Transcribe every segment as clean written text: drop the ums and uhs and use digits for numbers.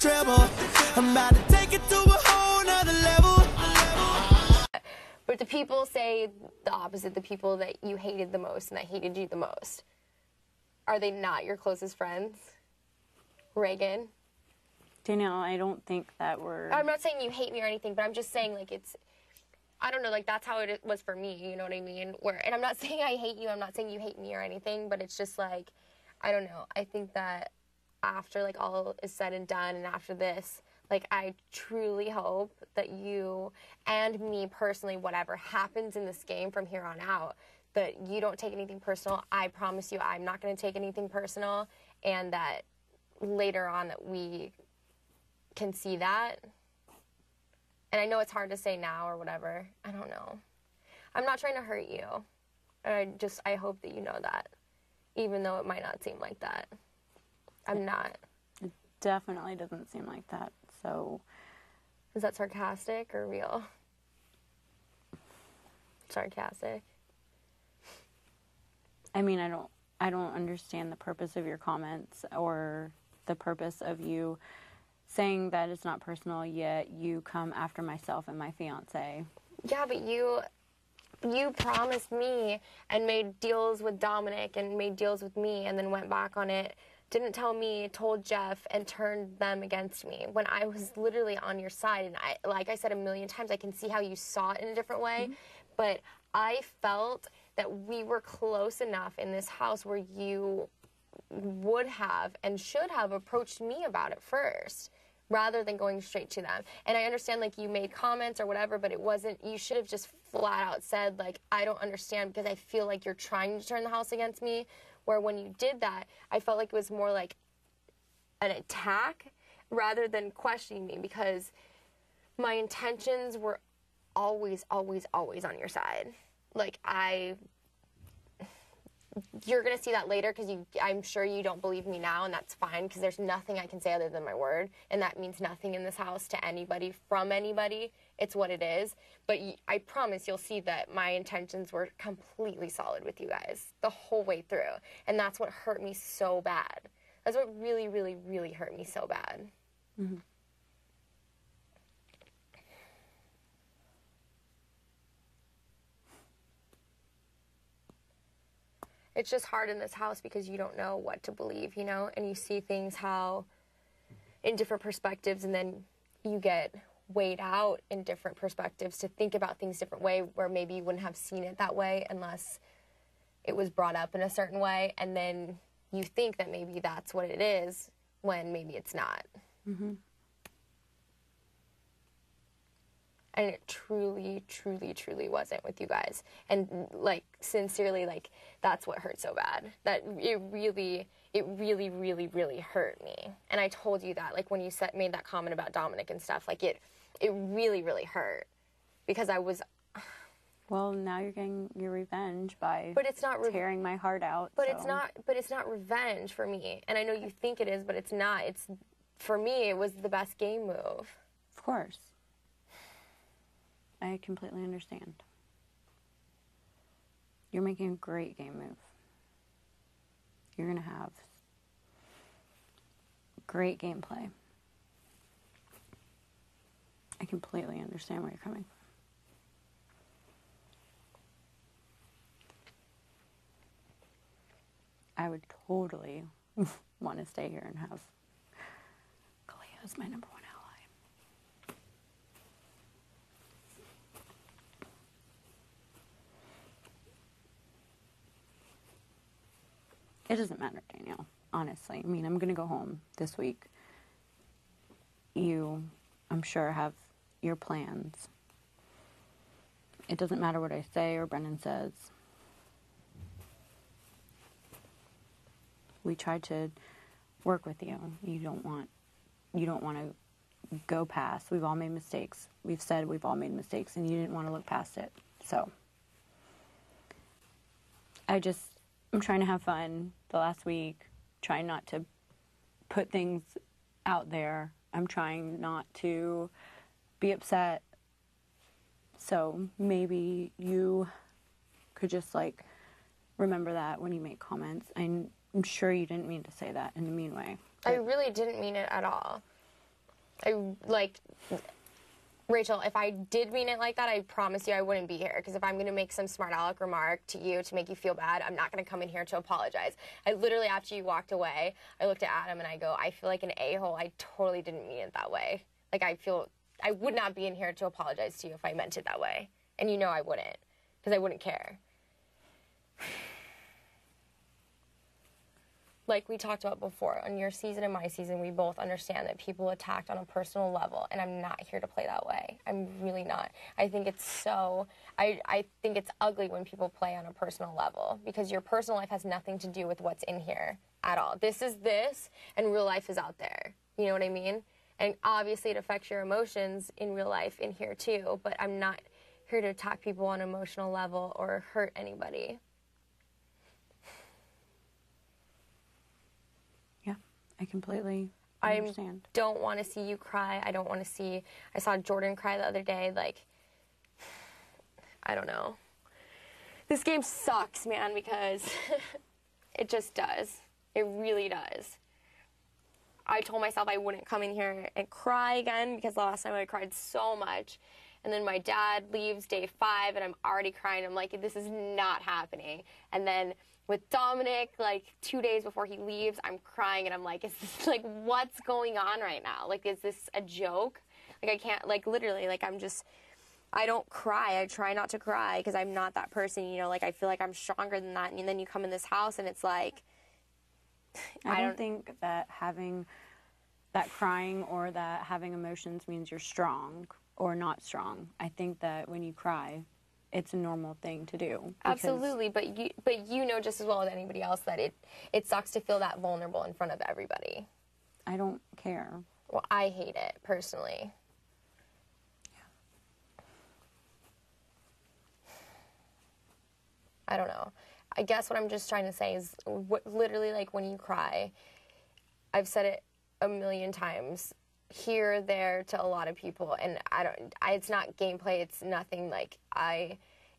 treble. I'm about to take it to a whole nother level. But the people say the opposite, the people that you hated the most and that hated you the most. Are they not your closest friends? Reagan? Danielle, I don't think that we're... I'm not saying you hate me or anything, but I'm just saying, like, it's... I don't know, like, that's how it was for me, you know what I mean? And I'm not saying I hate you, I'm not saying you hate me or anything, but it's just, like, I don't know. I think that after, like, all is said and done and after this, like, I truly hope that you and me personally, whatever happens in this game from here on out, that you don't take anything personal. I promise you I'm not going to take anything personal, and that later on that we can see that. And I know it's hard to say now or whatever. I don't know. I'm not trying to hurt you. I hope that you know that, even though it might not seem like that. I'm not. It definitely doesn't seem like that, so... Is that sarcastic or real? Sarcastic. I mean, I don't understand the purpose of your comments or the purpose of you saying that it's not personal, yet you come after myself and my fiance. Yeah, but you promised me and made deals with Dominic and made deals with me and then went back on it, didn't tell me, told Jeff, and turned them against me when I was literally on your side. And like I said a million times, I can see how you saw it in a different way, but I felt that we were close enough in this house where you would have and should have approached me about it first rather than going straight to them. And I understand, like, you made comments or whatever, but it wasn't, you should have just flat out said, like, I don't understand because I feel like you're trying to turn the house against me, where when you did that, I felt like it was more like an attack rather than questioning me, because my intentions were always, always, always on your side. Like, you're going to see that later because I'm sure you don't believe me now, and that's fine because there's nothing I can say other than my word, and that means nothing in this house to anybody, from anybody. It's what it is. But I promise you'll see that my intentions were completely solid with you guys the whole way through, and that's what hurt me so bad. That's what really, really, really hurt me so bad. Mm-hmm. It's just hard in this house because you don't know what to believe, you know, and you see things in different perspectives, and then you get weighed out in different perspectives to think about things different way, where maybe you wouldn't have seen it that way unless it was brought up in a certain way, and then you think that maybe that's what it is when maybe it's not. Mm-hmm. And it truly, truly, truly wasn't with you guys. And, like, sincerely, like, that's what hurt so bad. That it really, really, really hurt me. And I told you that, like, when you made that comment about Dominic and stuff, like, it really, really hurt. Because I was... Well, now you're getting your revenge by tearing my heart out. But it's not revenge for me. And I know you think it is, but it's not. For me, it was the best game move. Of course. I completely understand. You're making a great game move. You're going to have great gameplay. I completely understand where you're coming from. I would totally want to stay here and have Kalia as my number one ally. It doesn't matter, Danielle, honestly. I mean, I'm going to go home this week. You, I'm sure, have your plans. It doesn't matter what I say or Brendan says. We tried to work with you. You don't want to go past. We've all made mistakes. We've said we've all made mistakes, and you didn't want to look past it. So, I'm trying to have fun the last week, trying not to put things out there. I'm trying not to be upset. So maybe you could just, like, remember that when you make comments. I'm sure you didn't mean to say that in a mean way. I really didn't mean it at all. like, Rachel, if I did mean it like that, I promise you I wouldn't be here. Because if I'm going to make some smart aleck remark to you to make you feel bad, I'm not going to come in here to apologize. I literally, after you walked away, I looked at Adam and I go, I feel like an a-hole. I totally didn't mean it that way. Like, I feel I would not be in here to apologize to you if I meant it that way. And you know I wouldn't. Because I wouldn't care. Like we talked about before, on your season and my season, we both understand that people attacked on a personal level, and I'm not here to play that way. I'm really not. I think it's so, I think it's ugly when people play on a personal level, because your personal life has nothing to do with what's in here at all. This is this, and real life is out there. You know what I mean? And obviously it affects your emotions in real life in here too, but I'm not here to attack people on an emotional level or hurt anybody. I completely understand. I don't want to see you cry. I don't want to see... I saw Jordan cry the other day. Like, I don't know. This game sucks, man, because it just does. It really does. I told myself I wouldn't come in here and cry again, because last time I cried so much. And then my dad leaves day 5, and I'm already crying. I'm like, this is not happening. And then... with Dominic, like 2 days before he leaves, I'm crying and I'm like, is this like, what's going on right now? Like, is this a joke? Like, I can't, like, literally, like, I don't cry. I try not to cry because I'm not that person, you know, like, I feel like I'm stronger than that. And then you come in this house and it's like, I don't think that having that crying or that having emotions means you're strong or not strong. I think that when you cry, it's a normal thing to do. Absolutely, but you know just as well as anybody else that it sucks to feel that vulnerable in front of everybody. I don't care. Well, I hate it, personally. Yeah. I don't know. I guess what I'm just trying to say is, literally, like, when you cry, I've said it a million times, here, there, to a lot of people, and it's not gameplay, it's nothing, like,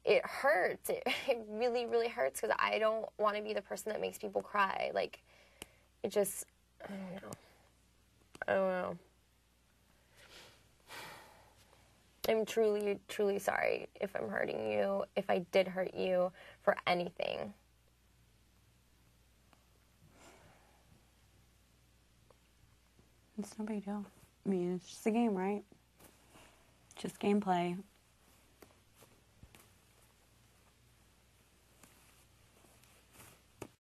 it hurts, it really, really hurts, because I don't want to be the person that makes people cry, like, it just, I don't know. I'm truly, truly sorry if I'm hurting you, if I did hurt you, for anything. It's no big deal. I mean, it's just a game, right? Just gameplay.